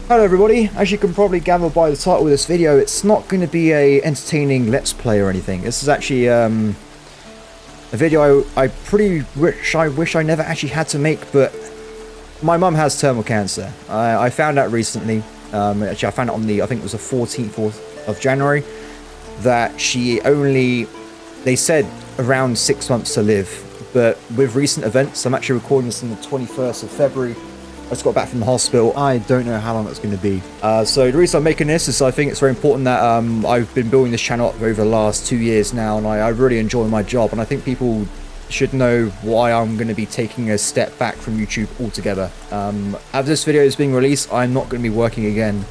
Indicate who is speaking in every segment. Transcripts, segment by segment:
Speaker 1: Hello everybody, as you can probably gather by the title of this video, it's not going to be a entertaining let's play or anything. This is actually a video I wish I never actually had to make, but my mum has terminal cancer. I found out recently, actually I found out on I think it was the 14th of January, that they said around 6 months to live, but with recent events, I'm actually recording this on the 21st of February, I just got back from the hospital. I don't know how long it's going to be. So the reason I'm making this is I think it's very important that I've been building this channel up over the last 2 years now, and I really enjoy my job, and I think people should know why I'm going to be taking a step back from YouTube altogether. As this video is being released, I'm not going to be working again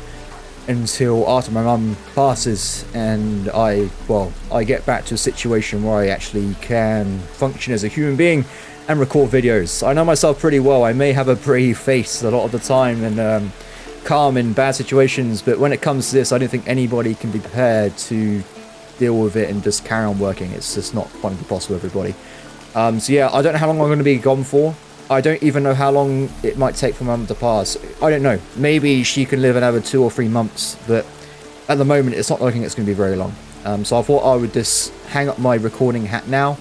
Speaker 1: until after my mum passes and I get back to a situation where I actually can function as a human being and record videos. I know myself pretty well. I may have a brave face a lot of the time and calm in bad situations, but when it comes to this, I don't think anybody can be prepared to deal with it and just carry on working. It's just not going to be possible, everybody. So yeah, I don't know how long I'm going to be gone for. I don't even know how long it might take for Mum to pass. I don't know. Maybe she can live another 2 or 3 months, but at the moment, it's not looking it's going to be very long. So I thought I would just hang up my recording hat now,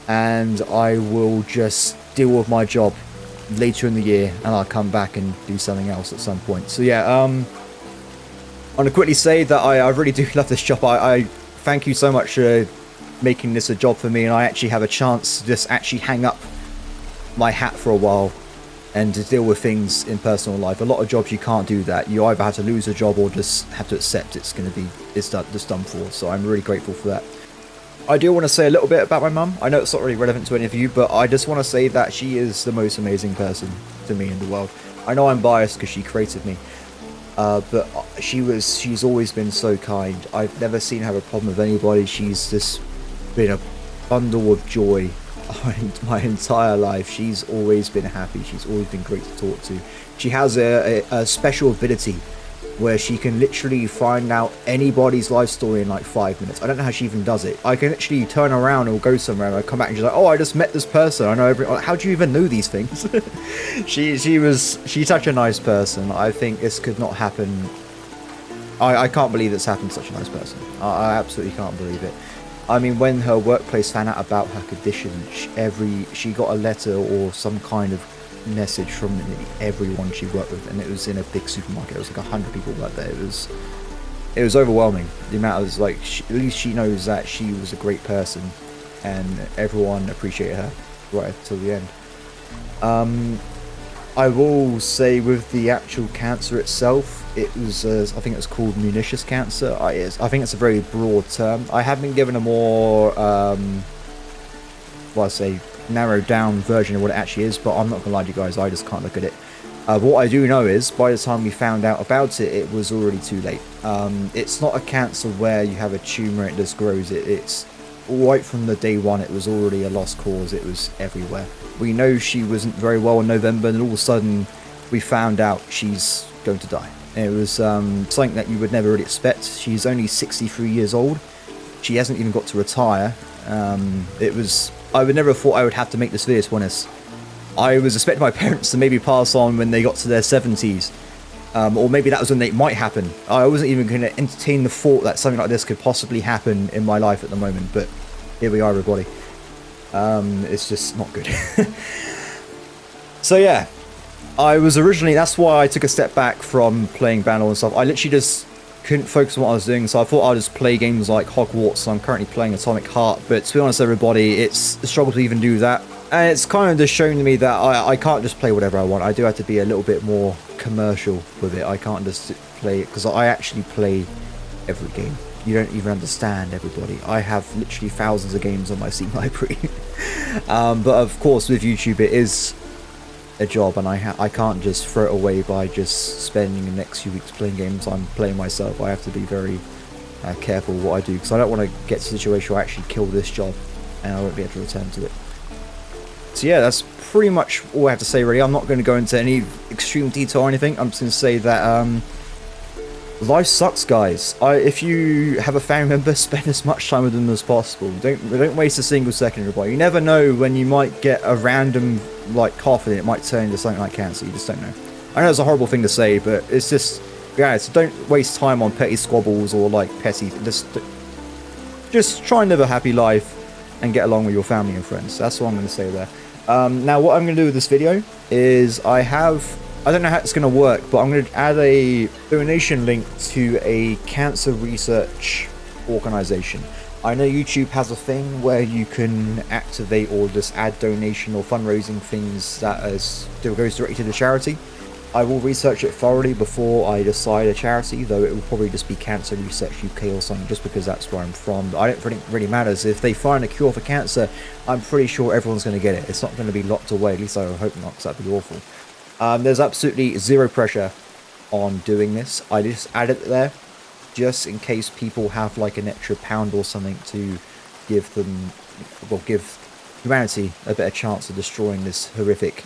Speaker 1: and I will just deal with my job later in the year, and I'll come back and do something else at some point. So yeah, I want to quickly say that I really do love this job. I thank you so much for making this a job for me, and I actually have a chance to just actually hang up my hat for a while and to deal with things in personal life. A lot of jobs you can't do that. You either have to lose a job or just have to accept it's done for. So I'm really grateful for that. I do want to say a little bit about my mum. I know it's not really relevant to any of you, but I just want to say that she is the most amazing person to me in the world. I know I'm biased because she created me, but she's always been so kind. I've never seen her have a problem with anybody. She's just been a bundle of joy my entire life. She's always been happy. She's always been great to talk to. She has a special ability where she can literally find out anybody's life story in like 5 minutes. I don't know how she even does it. I can literally turn around or go somewhere and I come back and she's like, oh, I just met this person. I know how do you even know these things? She's such a nice person. I think this could not happen. I can't believe it's happened to such a nice person. I absolutely can't believe it. I mean, when her workplace found out about her condition, she got a letter or some kind of message from nearly everyone she worked with, and it was in a big supermarket. It was like 100 people worked there. It was overwhelming. The amount of at least she knows that she was a great person, and everyone appreciated her right till the end. I will say with the actual cancer itself, it was I think it was called pernicious cancer. I think it's a very broad term. I have been given a more narrowed down version of what it actually is, but I'm not gonna lie to you guys, I just can't look at it. What I do know is by the time we found out about it, it was already too late. It's not a cancer where you have a tumor and it just grows. It's right from the day one, it was already a lost cause. It was everywhere. We know she wasn't very well in November, and all of a sudden we found out she's going to die. It was something that you would never really expect. She's only 63 years old. She hasn't even got to retire. I would never have thought I would have to make this video, to be honest. I was expecting my parents to maybe pass on when they got to their 70s. Or maybe that was when it might happen. I wasn't even going to entertain the thought that something like this could possibly happen in my life at the moment. But here we are, everybody. It's just not good. So yeah, that's why I took a step back from playing Banner and stuff. I literally just couldn't focus on what I was doing, so I thought I'd just play games like Hogwarts. I'm currently playing Atomic Heart, but to be honest, everybody, it's a struggle to even do that. And it's kind of just shown me that I can't just play whatever I want. I do have to be a little bit more commercial with it. I can't just play it, because I actually play every game. You don't even understand, everybody. I have literally thousands of games on my Steam library. But of course, with YouTube, it is a job, and I can't just throw it away by just spending the next few weeks playing games I'm playing myself. I have to be very careful what I do, because I don't want to get to a situation where I actually kill this job and I won't be able to return to it. So yeah, that's pretty much all I have to say, really. I'm not going to go into any extreme detail or anything. I'm just going to say that life sucks, guys. If you have a family member, spend as much time with them as possible. Don't waste a single second, everybody. You never know when you might get a random like cough and it might turn into something like cancer. You just don't know. I know it's a horrible thing to say, but it's just, yeah, so don't waste time on petty squabbles or like petty, just try and live a happy life and get along with your family and friends. That's what I'm going to say there. Now, what I'm going to do with this video is I don't know how it's going to work, but I'm going to add a donation link to a cancer research organization. I know YouTube has a thing where you can activate or just add donation or fundraising things that goes directly to the charity. I will research it thoroughly before I decide a charity, though it will probably just be Cancer Research UK or something, just because that's where I'm from. I don't think it really matters. If they find a cure for cancer, I'm pretty sure everyone's going to get it. It's not going to be locked away, at least I hope not, because that'd be awful. There's absolutely zero pressure on doing this. I just added it there just in case people have like an extra pound or something to give them, well, give humanity a better chance of destroying this horrific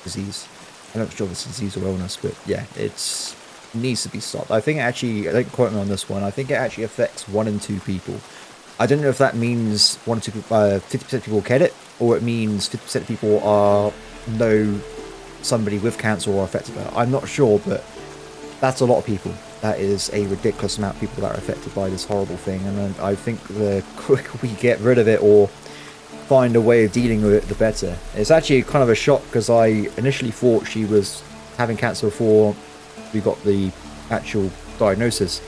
Speaker 1: disease. I'm not sure if it's disease or illness, but yeah, it needs to be stopped. I think actually, don't quote me on this one, I think it actually affects 1 in 2 people. I don't know if that means 1 in 2 people, 50% of people get it, or it means 50% of people know somebody with cancer or affected by it. I'm not sure, but that's a lot of people. That is a ridiculous amount of people that are affected by this horrible thing, and I think the quicker we get rid of it or find a way of dealing with it, the better. It's actually kind of a shock, because I initially thought she was having cancer before we got the actual diagnosis,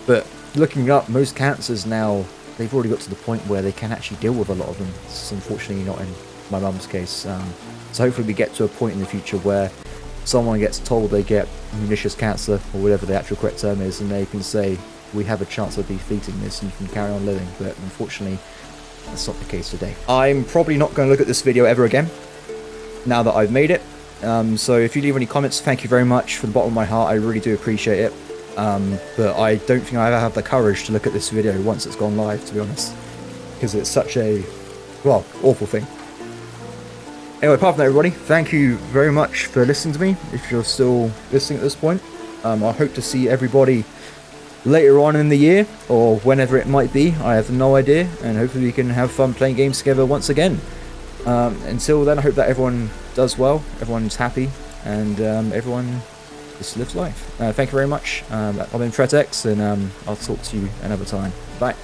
Speaker 1: but looking up, most cancers now, they've already got to the point where they can actually deal with a lot of them. It's unfortunately not in my mum's case, so hopefully we get to a point in the future where someone gets told they get pernicious cancer, or whatever the actual correct term is, and they can say, we have a chance of defeating this and you can carry on living. But unfortunately, that's not the case today. I'm probably not going to look at this video ever again, now that I've made it. So if you leave any comments, thank you very much from the bottom of my heart. I really do appreciate it. But I don't think I ever have the courage to look at this video once it's gone live, to be honest, because it's such a, well, awful thing. Anyway, apart from that, everybody, thank you very much for listening to me, if you're still listening at this point. I hope to see everybody later on in the year, or whenever it might be. I have no idea, and hopefully we can have fun playing games together once again. Until then, I hope that everyone does well, everyone's happy, and everyone just lives life. Thank you very much. I've been FretX, and I'll talk to you another time. Bye.